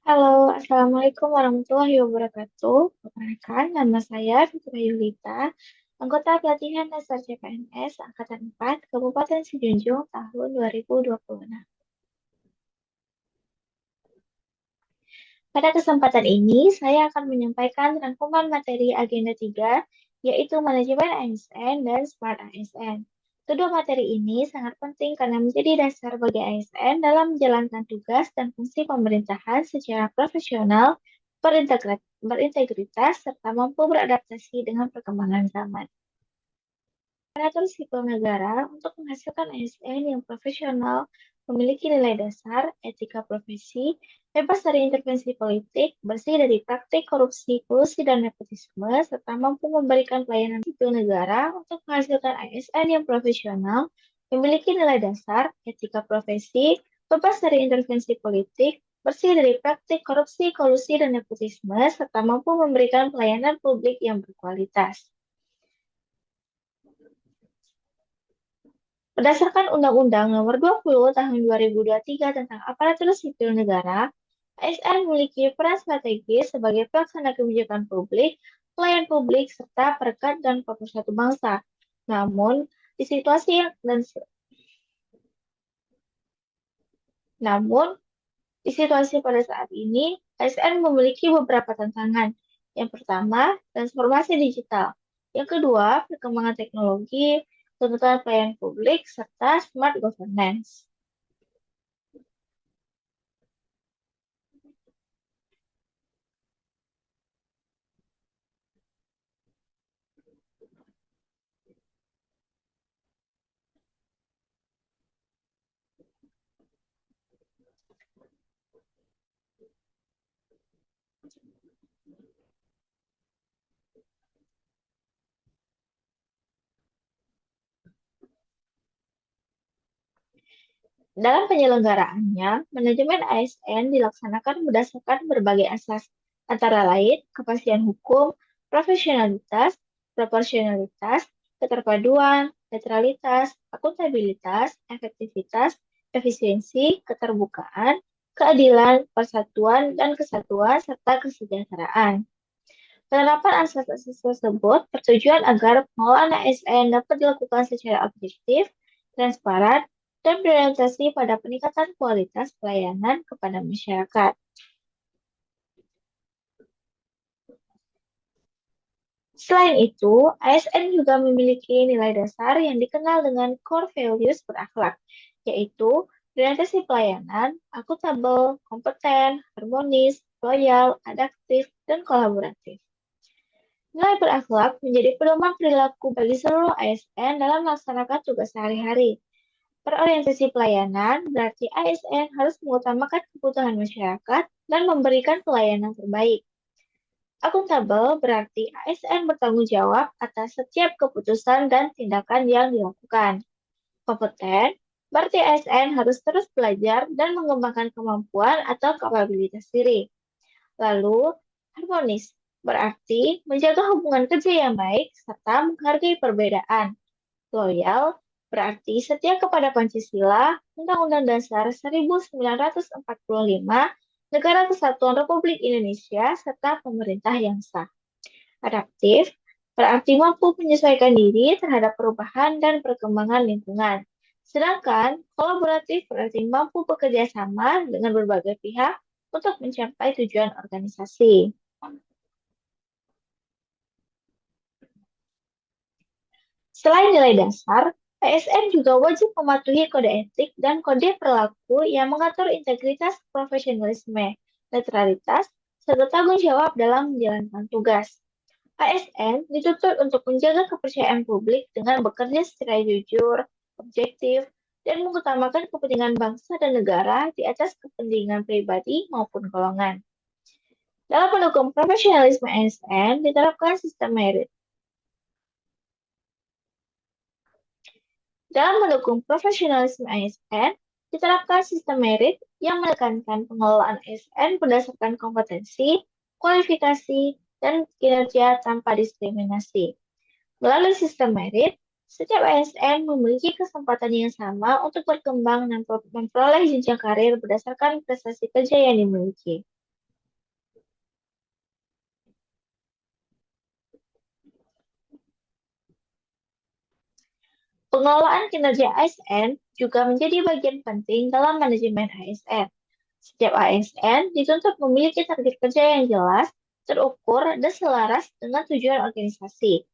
Halo, Assalamualaikum warahmatullahi wabarakatuh. Perkenalkan, nama saya Fitri Yulita, anggota pelatihan dasar CPNS Angkatan 4, Kabupaten Sijunjung tahun 2026. Pada kesempatan ini, saya akan menyampaikan rangkuman materi Agenda 3, yaitu Manajemen ASN dan Smart ASN. Kedua materi ini sangat penting karena menjadi dasar bagi ASN dalam menjalankan tugas dan fungsi pemerintahan secara profesional, berintegritas, serta mampu beradaptasi dengan perkembangan zaman. Aparatur sipil negara untuk menghasilkan ASN yang profesional, memiliki nilai dasar, etika profesi, bebas dari intervensi politik, bersih dari praktik korupsi, kolusi, dan nepotisme, serta mampu memberikan pelayanan sipil negara untuk menghasilkan ASN yang profesional, memiliki nilai dasar, etika profesi, bebas dari intervensi politik, bersih dari praktik korupsi, kolusi, dan nepotisme, serta mampu memberikan pelayanan publik yang berkualitas. Berdasarkan Undang-Undang Nomor 20 Tahun 2023 tentang Aparatur Sipil Negara, ASN memiliki peran strategis sebagai pelaksana kebijakan publik, pelayan publik, serta perekat dan pemersatu bangsa. Namun, di situasi yang dan namun di situasi pada saat ini, ASN memiliki beberapa tantangan. Yang pertama, transformasi digital. Yang kedua, perkembangan teknologi, tuntutan pelayanan publik, serta smart governance. Dalam penyelenggaraannya, manajemen ASN dilaksanakan berdasarkan berbagai asas, antara lain kepastian hukum, profesionalitas, proporsionalitas, keterpaduan, netralitas, akuntabilitas, efektivitas, efisiensi, keterbukaan, keadilan, persatuan, dan kesatuan, serta kesejahteraan. Penerapan asas-asas tersebut bertujuan agar pengelolaan ASN dapat dilakukan secara objektif, transparan, dan berorientasi pada peningkatan kualitas pelayanan kepada masyarakat. Selain itu, ASN juga memiliki nilai dasar yang dikenal dengan core values berakhlak, yaitu orientasi pelayanan, akuntabel, kompeten, harmonis, loyal, adaptif, dan kolaboratif. Nilai berakhlak menjadi pedoman perilaku bagi seluruh ASN dalam melaksanakan tugas sehari-hari. Berorientasi pelayanan berarti ASN harus mengutamakan kebutuhan masyarakat dan memberikan pelayanan terbaik. Akuntabel berarti ASN bertanggung jawab atas setiap keputusan dan tindakan yang dilakukan. Kompeten berarti ASN harus terus belajar dan mengembangkan kemampuan atau kapabilitas diri. Lalu, harmonis berarti menjaga hubungan kerja yang baik serta menghargai perbedaan. Loyal berarti setia kepada Pancasila, Undang-Undang Dasar 1945, Negara Kesatuan Republik Indonesia, serta pemerintah yang sah. Adaptif berarti mampu menyesuaikan diri terhadap perubahan dan perkembangan lingkungan. Sedangkan kolaboratif berarti mampu bekerja sama dengan berbagai pihak untuk mencapai tujuan organisasi. Selain nilai dasar, ASN juga wajib mematuhi kode etik dan kode perilaku yang mengatur integritas, profesionalisme, netralitas, serta tanggung jawab dalam menjalankan tugas. ASN dituntut untuk menjaga kepercayaan publik dengan bekerja secara jujur, objektif, dan mengutamakan kepentingan bangsa dan negara di atas kepentingan pribadi maupun golongan. Dalam mendukung profesionalisme ASN, diterapkan sistem merit. Dalam mendukung profesionalisme ASN, diterapkan sistem merit yang menekankan pengelolaan ASN berdasarkan kompetensi, kualifikasi, dan kinerja tanpa diskriminasi. Melalui sistem merit, setiap ASN memiliki kesempatan yang sama untuk berkembang dan memperoleh jenjang karir berdasarkan prestasi kerja yang dimiliki. Pengelolaan kinerja ASN juga menjadi bagian penting dalam manajemen ASN. Setiap ASN dituntut memiliki target kerja yang jelas, terukur, dan selaras dengan tujuan organisasi.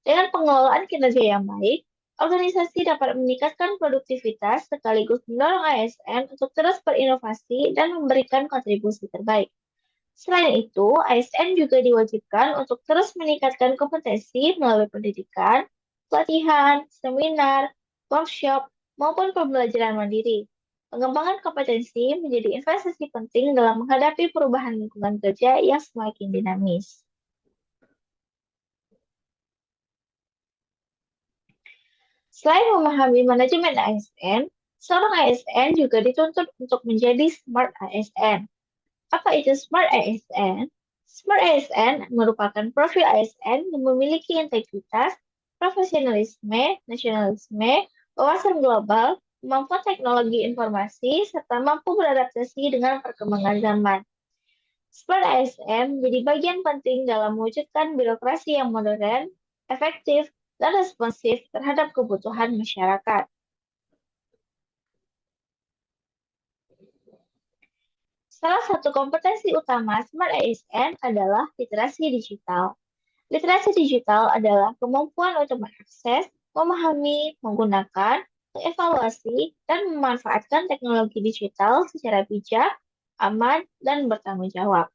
Dengan pengelolaan kinerja yang baik, organisasi dapat meningkatkan produktivitas sekaligus mendorong ASN untuk terus berinovasi dan memberikan kontribusi terbaik. Selain itu, ASN juga diwajibkan untuk terus meningkatkan kompetensi melalui pendidikan, pelatihan, seminar, workshop, maupun pembelajaran mandiri. Pengembangan kompetensi menjadi investasi penting dalam menghadapi perubahan lingkungan kerja yang semakin dinamis. Selain memahami manajemen ASN, seorang ASN juga dituntut untuk menjadi smart ASN. Apa itu Smart ASN? Smart ASN merupakan profil ASN yang memiliki integritas, profesionalisme, nasionalisme, wawasan global, kemampuan teknologi informasi, serta mampu beradaptasi dengan perkembangan zaman. Smart ASN menjadi bagian penting dalam mewujudkan birokrasi yang modern, efektif, dan responsif terhadap kebutuhan masyarakat. Salah satu kompetensi utama Smart ASN adalah literasi digital. Literasi digital adalah kemampuan untuk mengakses, memahami, menggunakan, mengevaluasi, dan memanfaatkan teknologi digital secara bijak, aman, dan bertanggung jawab.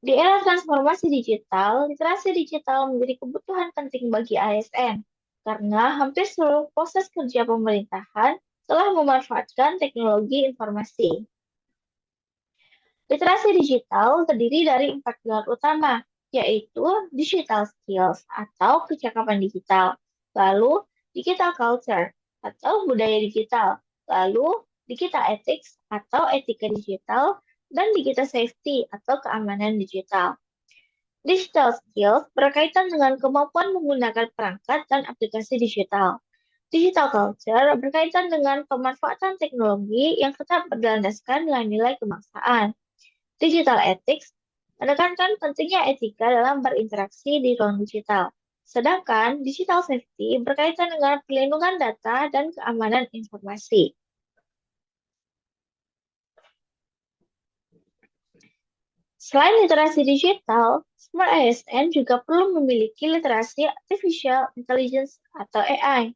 Di era transformasi digital, literasi digital menjadi kebutuhan penting bagi ASN karena hampir seluruh proses kerja pemerintahan telah memanfaatkan teknologi informasi. Literasi digital terdiri dari 4 pilar utama, yaitu digital skills atau kecakapan digital, lalu digital culture atau budaya digital, lalu digital ethics atau etika digital, dan digital safety atau keamanan digital. Digital skills berkaitan dengan kemampuan menggunakan perangkat dan aplikasi digital. Digital culture berkaitan dengan pemanfaatan teknologi yang tetap berlandaskan dengan nilai kebangsaan. Digital ethics menekankan pentingnya etika dalam berinteraksi di ruang digital. Sedangkan digital safety berkaitan dengan perlindungan data dan keamanan informasi. Selain literasi digital, Smart ASN juga perlu memiliki literasi artificial intelligence atau AI.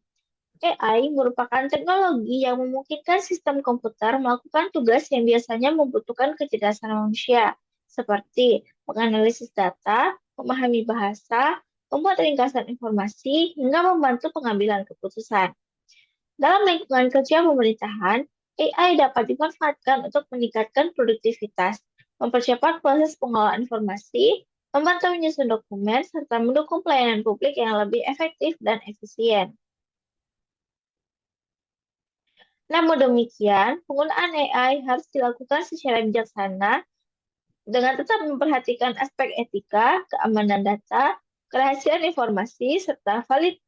AI merupakan teknologi yang memungkinkan sistem komputer melakukan tugas yang biasanya membutuhkan kecerdasan manusia, seperti menganalisis data, memahami bahasa, membuat ringkasan informasi, hingga membantu pengambilan keputusan. Dalam lingkungan kerja pemerintahan, AI dapat dimanfaatkan untuk meningkatkan produktivitas, mempercepat proses pengelolaan informasi, membantu menyusun dokumen, serta mendukung pelayanan publik yang lebih efektif dan efisien. Namun demikian, penggunaan AI harus dilakukan secara bijaksana dengan tetap memperhatikan aspek etika, keamanan data, kerahasiaan informasi, serta valid.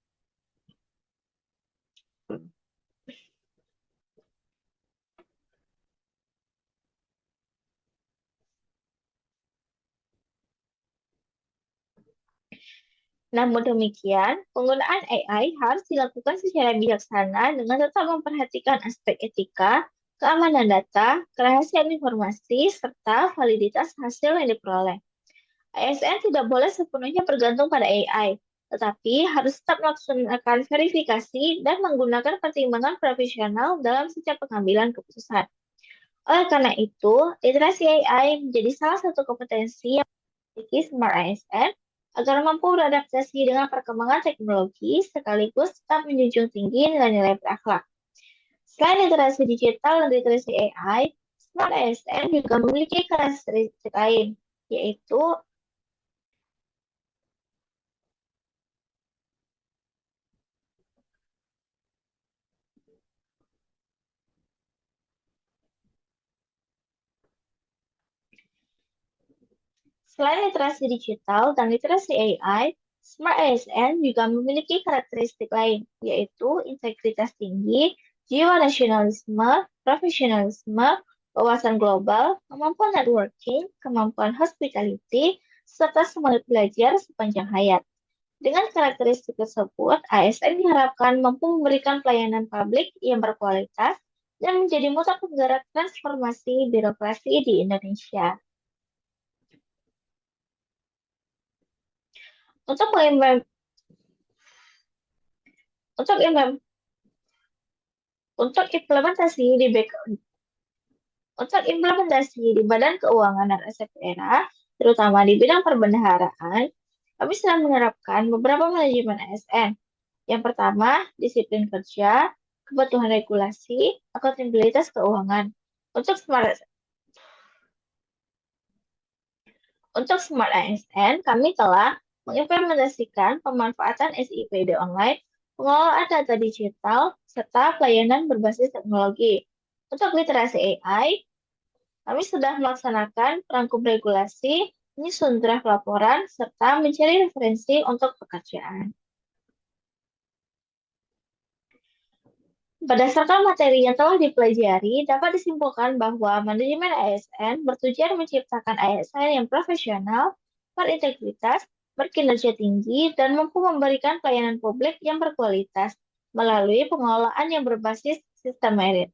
Namun demikian, penggunaan AI harus dilakukan secara bijaksana dengan tetap memperhatikan aspek etika, keamanan data, kerahasiaan informasi, serta validitas hasil yang diperoleh. ASN tidak boleh sepenuhnya bergantung pada AI, tetapi harus tetap melaksanakan verifikasi dan menggunakan pertimbangan profesional dalam setiap pengambilan keputusan. Oleh karena itu, literasi AI menjadi salah satu kompetensi yang dimiliki Smart ASN agar mampu beradaptasi dengan perkembangan teknologi sekaligus tetap menjunjung tinggi nilai-nilai berakhlak. Selain literasi digital dan literasi AI, Smart ASN juga memiliki karakteristik lain, yaitu selain literasi digital dan literasi AI, Smart ASN juga memiliki karakteristik lain, yaitu integritas tinggi, jiwa nasionalisme, profesionalisme, wawasan global, kemampuan networking, kemampuan hospitality, serta semangat belajar sepanjang hayat. Dengan karakteristik tersebut, ASN diharapkan mampu memberikan pelayanan publik yang berkualitas dan menjadi motor penggerak transformasi birokrasi di Indonesia. Untuk mengimplementasi untuk, untuk implementasi di Untuk implementasi di Badan Keuangan dan Aset Daerah, terutama di bidang perbendaharaan, kami sedang menerapkan beberapa manajemen ASN. Yang pertama, disiplin kerja, kebutuhan regulasi, akuntabilitas keuangan. Untuk Smart, untuk Smart ASN, kami telah mengimplementasikan pemanfaatan SIPD online, pengelolaan data digital, serta pelayanan berbasis teknologi. Untuk literasi AI, kami sudah melaksanakan perangkum regulasi, menyusun draft laporan, serta mencari referensi untuk pekerjaan. Berdasarkan materi yang telah dipelajari, dapat disimpulkan bahwa manajemen ASN bertujuan menciptakan ASN yang profesional, berintegritas, berkinerja tinggi, dan mampu memberikan pelayanan publik yang berkualitas melalui pengelolaan yang berbasis sistem merit.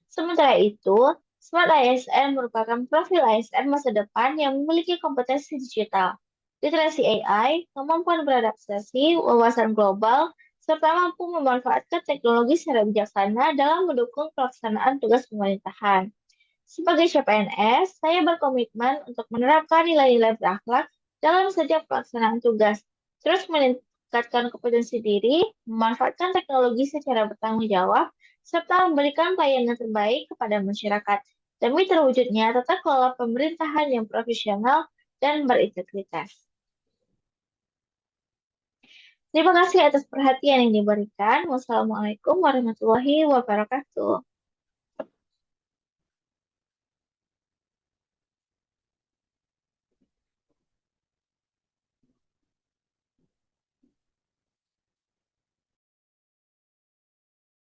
Sementara itu, Smart ASN merupakan profil ASN masa depan yang memiliki kompetensi digital, literasi AI, kemampuan beradaptasi, wawasan global, serta mampu memanfaatkan teknologi secara bijaksana dalam mendukung pelaksanaan tugas pemerintahan. Sebagai CPNS, saya berkomitmen untuk menerapkan nilai-nilai berakhlak dalam setiap pelaksanaan tugas, terus meningkatkan kompetensi diri, memanfaatkan teknologi secara bertanggung jawab, serta memberikan pelayanan terbaik kepada masyarakat demi terwujudnya tata kelola pemerintahan yang profesional dan berintegritas. Terima kasih atas perhatian yang diberikan. Wassalamualaikum warahmatullahi wabarakatuh.